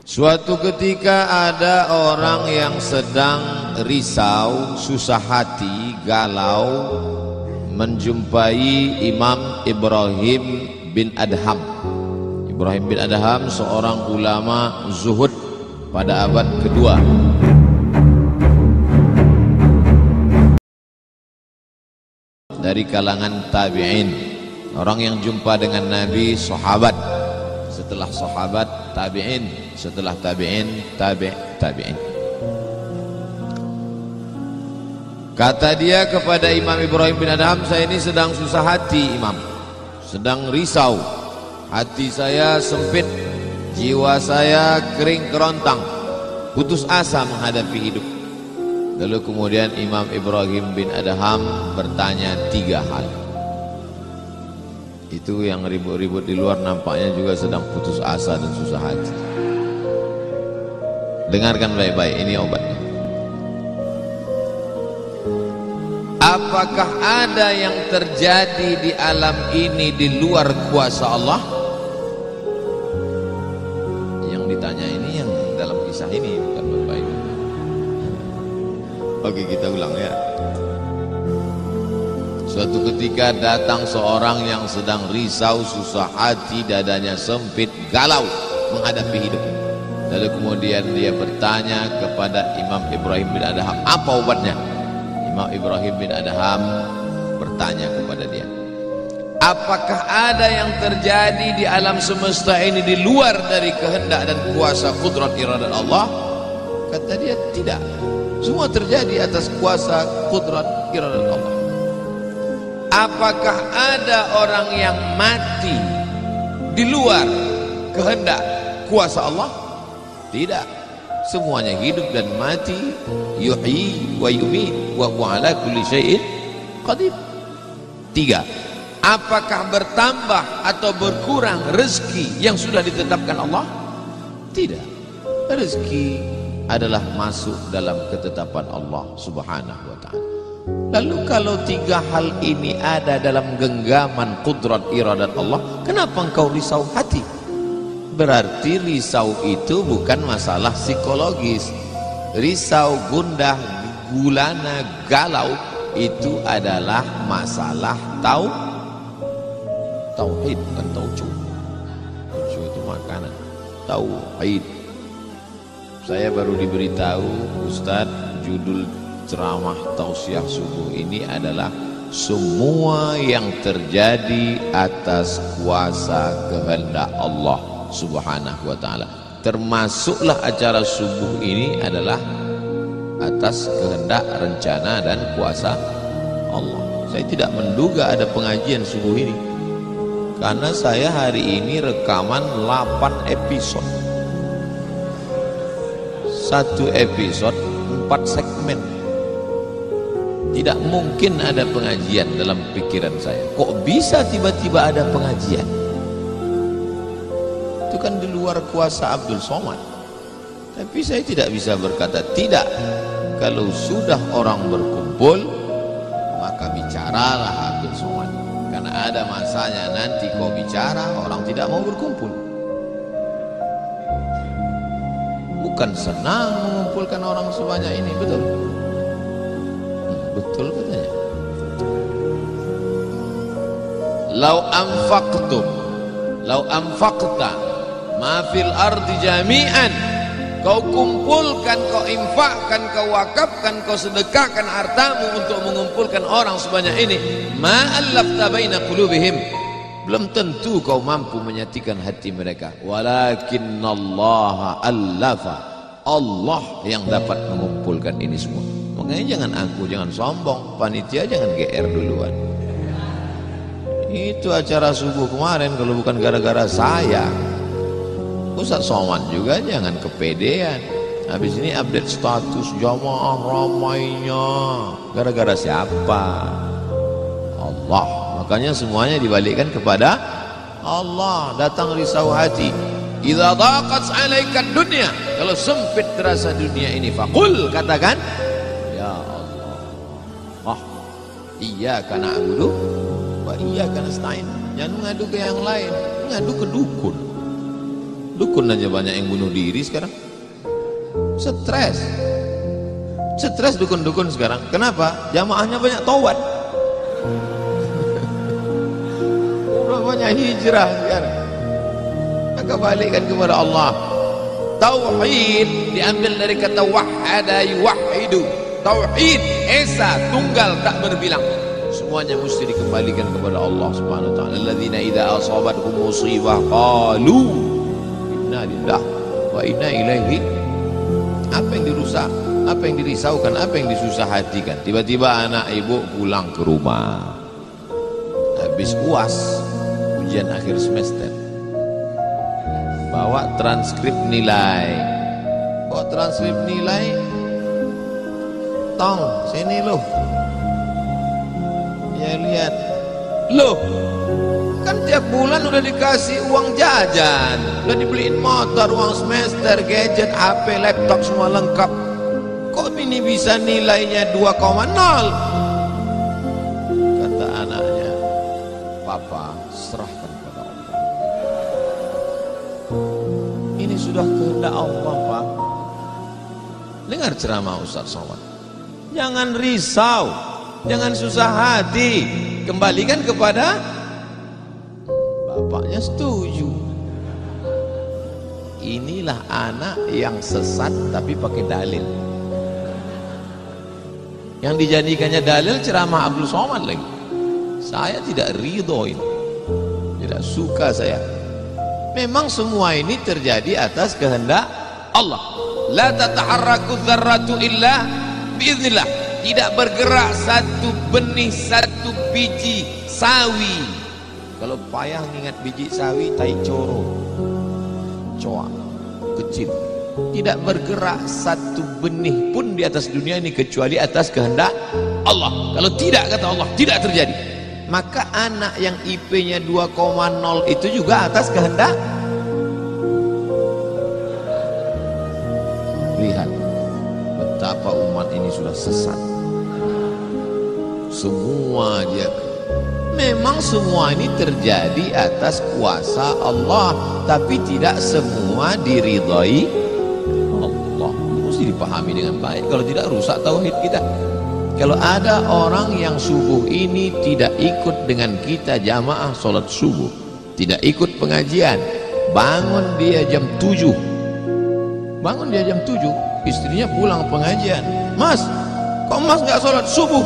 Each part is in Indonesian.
Suatu ketika ada orang yang sedang risau, susah hati, galau, menjumpai Imam Ibrahim bin Adham. Ibrahim bin Adham seorang ulama zuhud pada abad kedua. Dari kalangan tabi'in, orang yang jumpa dengan Nabi, sahabat, setelah sahabat tabi'in, setelah tabi'in tabi'in. Kata dia kepada Imam Ibrahim bin Adham, saya ini sedang susah hati Imam, sedang risau, hati saya sempit, jiwa saya kering kerontang, putus asa menghadapi hidup. Lalu kemudian Imam Ibrahim bin Adham bertanya 3 hal. Itu yang ribut-ribut di luar nampaknya juga sedang putus asa dan susah hati. Dengarkan baik-baik, ini obatnya. Apakah ada yang terjadi di alam ini di luar kuasa Allah? Yang ditanya ini yang dalam kisah ini, bukan baik-baik. Oke, kita ulang ya. Suatu ketika datang seorang yang sedang risau, susah hati, dadanya sempit, galau menghadapi hidup. Lalu kemudian dia bertanya kepada Imam Ibrahim bin Adham, apa obatnya? Imam Ibrahim bin Adham bertanya kepada dia, apakah ada yang terjadi di alam semesta ini di luar dari kehendak dan kuasa kudrat iradat Allah? Kata dia, tidak. Semua terjadi atas kuasa kudrat iradat Allah. Apakah ada orang yang mati di luar kehendak kuasa Allah? Tidak. Semuanya hidup dan mati. Yuhyi wa yumiit wa huwa ala kulli syai'in qadir. 3. Apakah bertambah atau berkurang rezeki yang sudah ditetapkan Allah? Tidak. Rezeki adalah masuk dalam ketetapan Allah subhanahu wa ta'ala. Lalu kalau 3 hal ini ada dalam genggaman kudrat iradat Allah, kenapa engkau risau hati? Berarti risau itu bukan masalah psikologis. Risau, gundah, gulana, galau itu adalah masalah tauhid, bukan taucu. Taucu itu makanan. Tauhid. Saya baru diberitahu, Ustadz, judul ceramah tausiah subuh ini adalah semua yang terjadi atas kuasa kehendak Allah subhanahu wa ta'ala. Termasuklah acara subuh ini adalah atas kehendak, rencana dan kuasa Allah. Saya tidak menduga ada pengajian subuh ini, karena saya hari ini rekaman 8 episode. 1 episode 4 segmen. Tidak mungkin ada pengajian dalam pikiran saya. Kok bisa tiba-tiba ada pengajian? Itu kan di luar kuasa Abdul Somad. Tapi saya tidak bisa berkata tidak. Kalau sudah orang berkumpul, maka bicaralah Abdul Somad. Karena ada masanya nanti kau bicara, orang tidak mau berkumpul. Bukan senang mengumpulkan orang sebanyak ini, betul? Betul katanya. Lau anfaqta ma fil ardi jami'an, kau kumpulkan, kau infakkan, kau wakafkan, kau sedekahkan hartamu untuk mengumpulkan orang sebanyak ini, ma allafta baina qulubihim, belum tentu kau mampu menyatukan hati mereka. Walakinnallaha allafa, Allah yang dapat mengumpulkan ini semua. Makanya jangan angku, jangan sombong, panitia jangan GR duluan. Itu acara subuh kemarin kalau bukan gara-gara saya. Ustaz Somad juga jangan kepedean. Habis ini update status jamaah ramainya. Gara-gara siapa? Allah. Makanya semuanya dibalikkan kepada Allah. Datang risau hati. Idza daqat 'alaika dunya, kalau sempit terasa dunia ini, faqul, katakan, ya Allah, iyyaka na'budu wa iyyaka nasta'in. Jangan mengadu ke yang lain, mengadu ke dukun. Dukun aja banyak yang bunuh diri sekarang. Stres dukun-dukun sekarang. Kenapa? Jamaahnya banyak taubat. Udah banyak hijrah sekarang. Maka balikkan kepada Allah. Tauhid diambil dari kata wahada yuwahidu. Tauhid esa, tunggal tak berbilang. Semuanya mesti dikembalikan kepada Allah Subhanahu wa taala. Alladzina idza asabatkum musibah qalu inna lillahi wa inna ilaihi. Apa yang dirusak, apa yang dirisaukan, apa yang disusah hatikan. Tiba-tiba anak ibu pulang ke rumah habis UAS, ujian akhir semester, bawa transkrip nilai. Tong sini loh, ya lihat loh, kan tiap bulan udah dikasih uang jajan, udah dibeliin motor, uang semester, gadget, HP, laptop semua lengkap. Kok ini bisa nilainya 2,0? Kata anaknya, papa serahkan pada Allah. Ini sudah kehendak Allah, Pak. Dengar ceramah Ustaz Somad. Jangan risau, jangan susah hati, kembalikan kepada bapaknya. Setuju. Inilah anak yang sesat tapi pakai dalil. Yang dijadikannya dalil ceramah Abdul Somad lagi. Saya tidak ridho ini, tidak suka saya. Memang semua ini terjadi atas kehendak Allah. La tataharraku dzarratu illa biiznillah. Tidak bergerak satu benih, satu biji sawi. Kalau payah ingat biji sawi, tai coro, coa kecil. Tidak bergerak satu benih pun di atas dunia ini kecuali atas kehendak Allah. Kalau tidak, kata Allah, tidak terjadi. Maka anak yang IP-nya 2,0 itu juga atas kehendak. Lihat betapa umat ini sudah sesat. Semua dia, memang semua ini terjadi atas kuasa Allah, tapi tidak semua diridhai Allah. Mesti dipahami dengan baik, kalau tidak rusak tauhid kita. Kalau ada orang yang subuh ini tidak ikut dengan kita jamaah sholat subuh, tidak ikut pengajian, bangun dia jam 7, istrinya pulang pengajian, Mas, kok Mas nggak sholat subuh?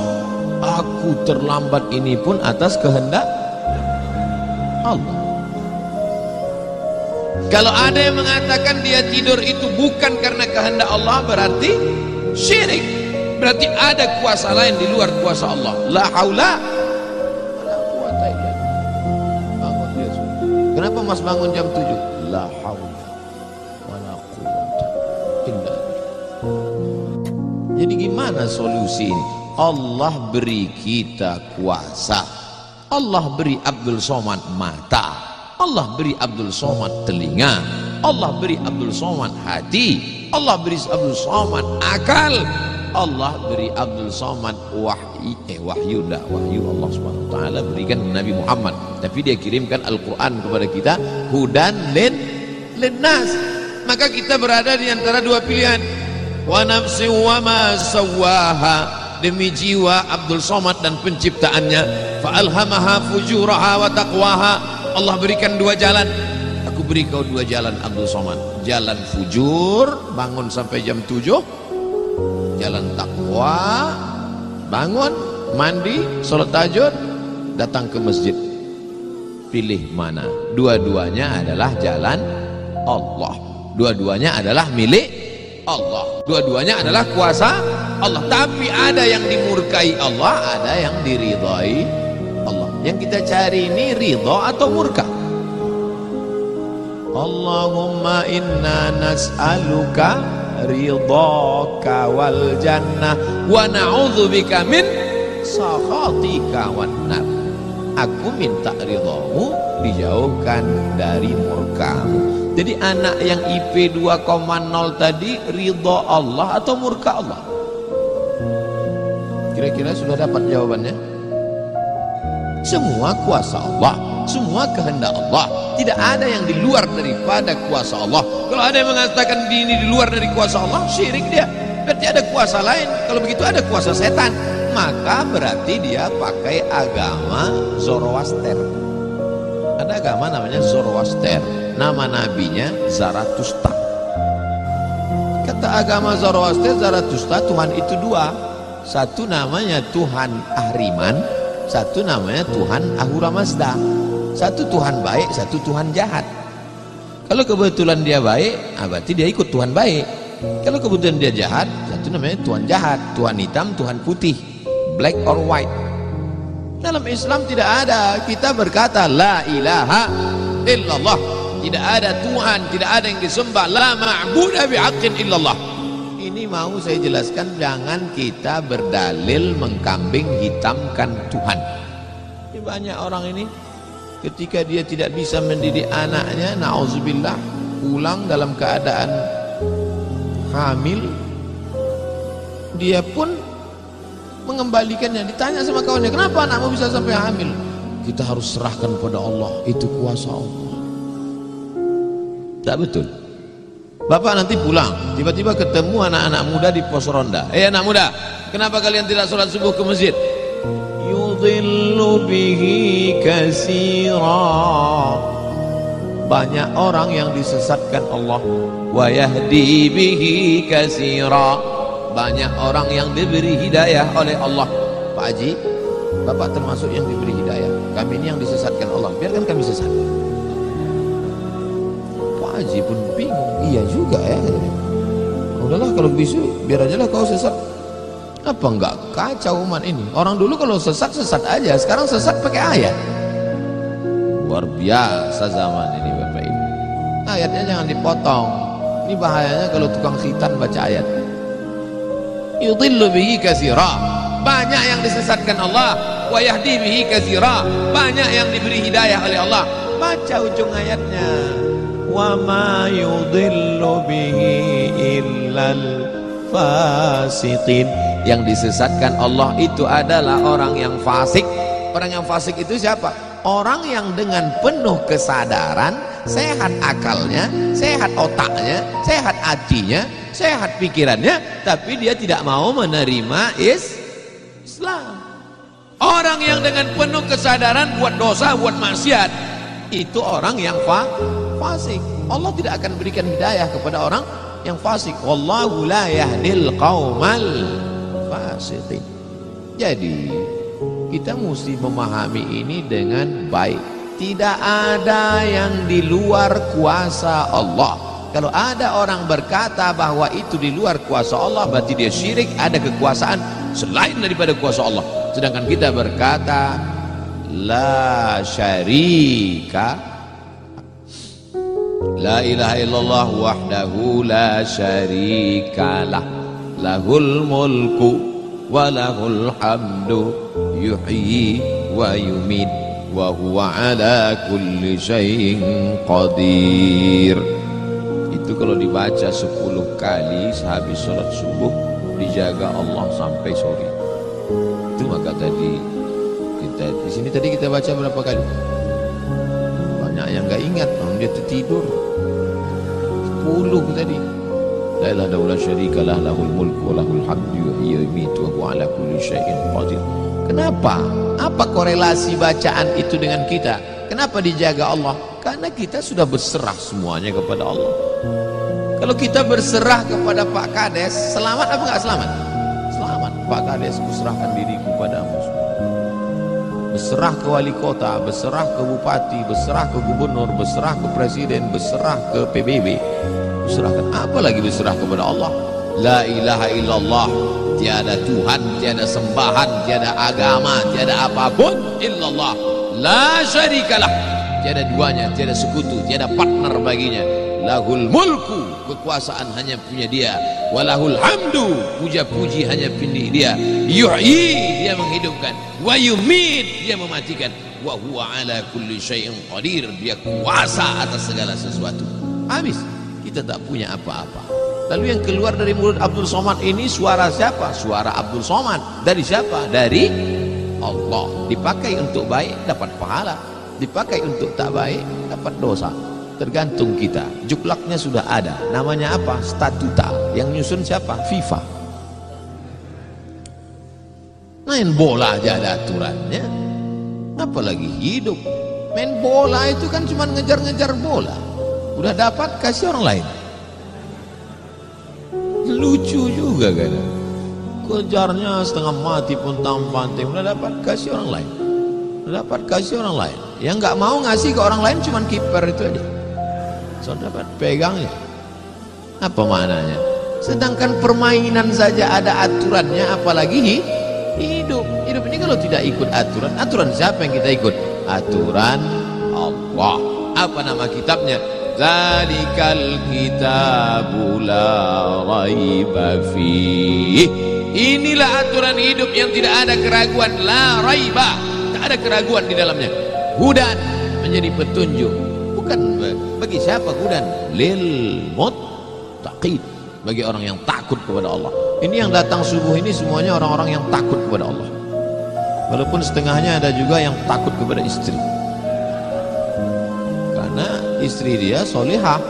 Aku terlambat, ini pun atas kehendak Allah. Kalau ada yang mengatakan dia tidur itu bukan karena kehendak Allah, berarti syirik. Berarti ada kuasa lain di luar kuasa Allah. La haula wala quwata illa billah. Bangun dia subuh. Kenapa Mas bangun jam 7? La haula wala quwata illa billah. Jadi gimana solusi ini? Allah beri kita kuasa. Allah beri Abdul Somad mata. Allah beri Abdul Somad telinga. Allah beri Abdul Somad hati. Allah beri Abdul Somad akal. Allah beri Abdul Somad wahyu Allah Subhanahu wa taala berikan Nabi Muhammad, tapi dia kirimkan Al-Qur'an kepada kita, hudan linnas. Maka kita berada di antara dua pilihan. Wa nafsi wa ma sawaha, demi jiwa Abdul Somad dan penciptaannya. Fa alhamaha fujuraha wa taqwaha. Allah berikan dua jalan. Aku beri kau dua jalan Abdul Somad. Jalan fujur, bangun sampai jam 7. Jalan takwa, bangun, mandi, sholat tahajud, datang ke masjid. Pilih mana? Dua-duanya adalah jalan Allah. Dua-duanya adalah milik Allah. Dua-duanya adalah kuasa Allah. Tapi ada yang dimurkai Allah, ada yang diridhai Allah. Yang kita cari ini ridha atau murka? Allahumma inna nas'aluka ridhaka wal jannah wa na'udzubika min sakhatika wan nar. Aku minta ridhamu, dijauhkan dari murkamu. Jadi anak yang IP 2,0 tadi ridha Allah atau murka Allah? Kira-kira sudah dapat jawabannya? Semua kuasa Allah, semua kehendak Allah. Tidak ada yang di luar daripada kuasa Allah. Kalau ada yang mengatakan ini di luar dari kuasa Allah, syirik dia. Berarti ada kuasa lain. Kalau begitu ada kuasa setan, maka berarti dia pakai agama Zoroaster. Ada agama namanya Zoroaster, nama nabinya Zarathustra. Kata agama Zoroaster, Zarathustra, Tuhan itu dua. Satu namanya Tuhan Ahriman, satu namanya Tuhan Ahura Mazda. Satu Tuhan baik, satu Tuhan jahat. Kalau kebetulan dia baik, berarti dia ikut Tuhan baik. Kalau kebetulan dia jahat, satu namanya Tuhan jahat. Tuhan hitam, Tuhan putih, black or white. Dalam Islam tidak ada. Kita berkata la ilaha illallah, tidak ada Tuhan, tidak ada yang disembah, la ma'budu bihaqqin illallah. Ini mau saya jelaskan, jangan kita berdalil mengkambing hitamkan Tuhan. Ini banyak orang ini ketika dia tidak bisa mendidik anaknya, na'udzubillah, pulang dalam keadaan hamil, dia pun mengembalikannya. Ditanya sama kawannya, kenapa anakmu bisa sampai hamil? Kita harus serahkan pada Allah, itu kuasa Allah. Tak betul. Bapak nanti pulang, tiba-tiba ketemu anak-anak muda di pos ronda. Anak muda, kenapa kalian tidak sholat subuh ke masjid? Yudhillu bihi katsira. Banyak orang yang disesatkan Allah. Wa yahdi bihi katsira. Banyak orang yang diberi hidayah oleh Allah. Pak Haji, Bapak termasuk yang diberi hidayah. Kami ini yang disesatkan Allah, biarkan kami sesat. Pak Haji pun bingung. Iya juga ya. Udahlah kalau bisa, biar aja lah kau sesat. Apa enggak kacau umat ini? Orang dulu kalau sesat aja, sekarang sesat pakai ayat. Luar biasa zaman ini Bapak Ibu. Ayatnya jangan dipotong. Ini bahayanya kalau tukang khitan baca ayat. Yudhillu bihi katsira. Banyak yang disesatkan Allah. Wa yahdi bihi katsira. Banyak yang diberi hidayah oleh Allah. Baca ujung ayatnya. Wa ma yudhillu bihi illal fasiqin. Yang disesatkan Allah itu adalah orang yang fasik. Orang yang fasik itu siapa? Orang yang dengan penuh kesadaran, sehat akalnya, sehat otaknya, sehat hatinya, sehat pikirannya, tapi dia tidak mau menerima Islam. Orang yang dengan penuh kesadaran buat dosa, buat maksiat, itu orang yang fasik. Allah tidak akan berikan hidayah kepada orang yang fasik. Wallahu la yahdil qaumal fasiqin. Jadi kita mesti memahami ini dengan baik. Tidak ada yang di luar kuasa Allah. Kalau ada orang berkata bahwa itu di luar kuasa Allah, berarti dia syirik, ada kekuasaan selain daripada kuasa Allah. Sedangkan kita berkata la syarika, la ilaha illallah wahdahu la syarikalah, lahul mulku wa lahul hamdu yuhyi wa yumit wa huwa ala kulli syai'in qadir. Itu kalau dibaca 10 kali sehabis sholat subuh, dijaga Allah sampai sore. Itu maka tadi kita di sini tadi kita baca berapa kali? Banyak yang nggak ingat, dia tertidur. 10 tadi. La ilaha illallah syarikalah, lahul mulku wa lahul hamdu yuhyi wa yumiitu wa huwa ala kulli syai'in qadir. Kenapa? Apa korelasi bacaan itu dengan kita? Kenapa dijaga Allah? Karena kita sudah berserah semuanya kepada Allah. Kalau kita berserah kepada Pak Kades, selamat apa enggak selamat? Selamat. Pak Kades, kuserahkan diriku padamu. Berserah ke wali kota, berserah ke bupati, berserah ke gubernur, berserah ke presiden, berserah ke PBB. Berserahkan apa lagi berserah kepada Allah? La ilaha illallah. Tiada Tuhan, tiada sembahan, tiada agama, tiada apapun illallah. La syarikalah. Tiada duanya, tiada sekutu, tiada partner baginya. Lahul mulku, kekuasaan hanya punya dia. Walahul hamdu, puja-puji hanya punya dia. Yuhyi, dia menghidupkan. Wa yumit, dia mematikan. Wa huwa ala kulli syai'in qadir, dia kuasa atas segala sesuatu. Habis, kita tak punya apa-apa. Lalu yang keluar dari mulut Abdul Somad ini suara siapa? Suara Abdul Somad. Dari siapa? Dari Allah. Dipakai untuk baik, dapat pahala. dipakai untuk tak baik dapat dosa. Tergantung kita. Juklaknya sudah ada. Namanya apa? Statuta. Yang nyusun siapa? FIFA. Main bola aja ada aturannya, apalagi hidup. Main bola itu kan cuma ngejar-ngejar bola. Udah dapat kasih orang lain. Lucu juga kan. Kejarnya setengah mati pun tampanting. Udah dapat kasih orang lain. Udah dapat kasih orang lain. Yang nggak mau ngasih ke orang lain cuma kiper itu aja. So dapat pegangnya. Apa maknanya? Sedangkan permainan saja ada aturannya, apalagi hidup. Hidup ini kalau tidak ikut aturan, aturan siapa yang kita ikut? Aturan Allah. Apa nama kitabnya? Zalikal kitabu la raiba fih. Inilah aturan hidup yang tidak ada keraguan, la raiba, tak ada keraguan di dalamnya. Hudan, menjadi petunjuk. Bukan bagi siapa hudan? Lil muttaqin, bagi orang yang takut kepada Allah. Ini yang datang subuh ini semuanya orang-orang yang takut kepada Allah. Walaupun setengahnya ada juga yang takut kepada istri. Karena istri dia solihah.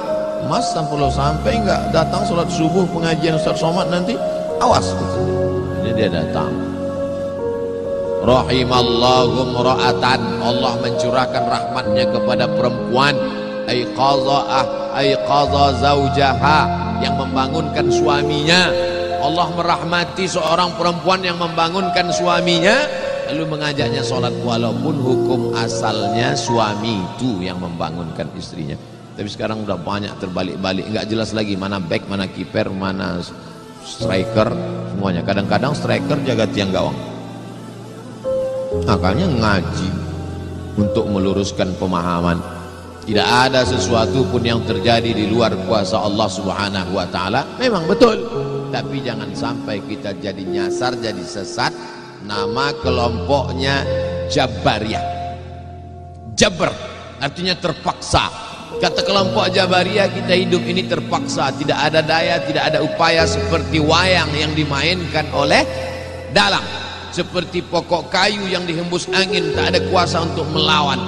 Mas sampai nggak datang sholat subuh pengajian Ustaz Somad nanti, awas. Ini dia datang. Rahimallahu mra'atan, Allah mencurahkan rahmatnya kepada perempuan. Aiqadha zaujaha, yang membangunkan suaminya. Allah merahmati seorang perempuan yang membangunkan suaminya, lalu mengajaknya sholat, walaupun hukum asalnya suami itu yang membangunkan istrinya. Tapi sekarang udah banyak terbalik-balik, nggak jelas lagi mana back, mana kiper, mana striker, semuanya. Kadang-kadang striker jaga tiang gawang. Makanya ngaji untuk meluruskan pemahaman. Tidak ada sesuatu pun yang terjadi di luar kuasa Allah Subhanahu wa ta'ala. Memang betul, tapi jangan sampai kita jadi nyasar, jadi sesat. Nama kelompoknya Jabariyah. Jabr artinya terpaksa. Kata kelompok Jabariyah, kita hidup ini terpaksa, tidak ada daya, tidak ada upaya, seperti wayang yang dimainkan oleh dalang, seperti pokok kayu yang dihembus angin, tak ada kuasa untuk melawan.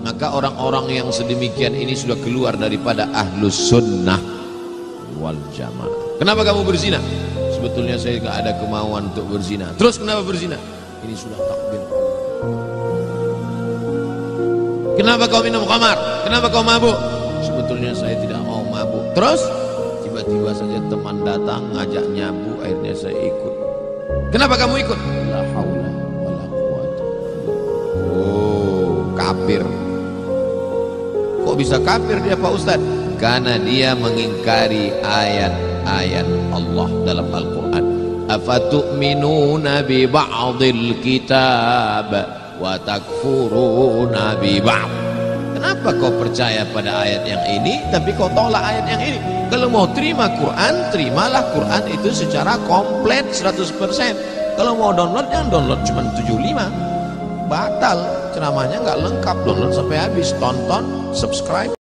Maka orang-orang yang sedemikian ini sudah keluar daripada ahlus sunnah wal jamaah. Kenapa kamu berzina? Sebetulnya saya tidak ada kemauan untuk berzina. Terus kenapa berzina? Ini sudah takdir. Kenapa kau minum khamar? Kenapa kau mabuk? Sebetulnya saya tidak mau mabuk. Terus tiba-tiba saja teman datang ngajak nyabu, akhirnya saya ikut. Kenapa kamu ikut? La haula wala quwata. Oh, kafir. Kok bisa kafir dia Pak Ustaz? Karena dia mengingkari ayat-ayat Allah dalam Al-Quran. Afatu'minuna bi ba'dil kitab wa takfuruna bi ba'd. Kenapa kau percaya pada ayat yang ini tapi kau tolak ayat yang ini? Kalau mau terima Quran, terimalah Quran itu secara komplit 100%. Kalau mau download, jangan download cuma 75. Batal, ceramahnya nggak lengkap. Download sampai habis, tonton, subscribe.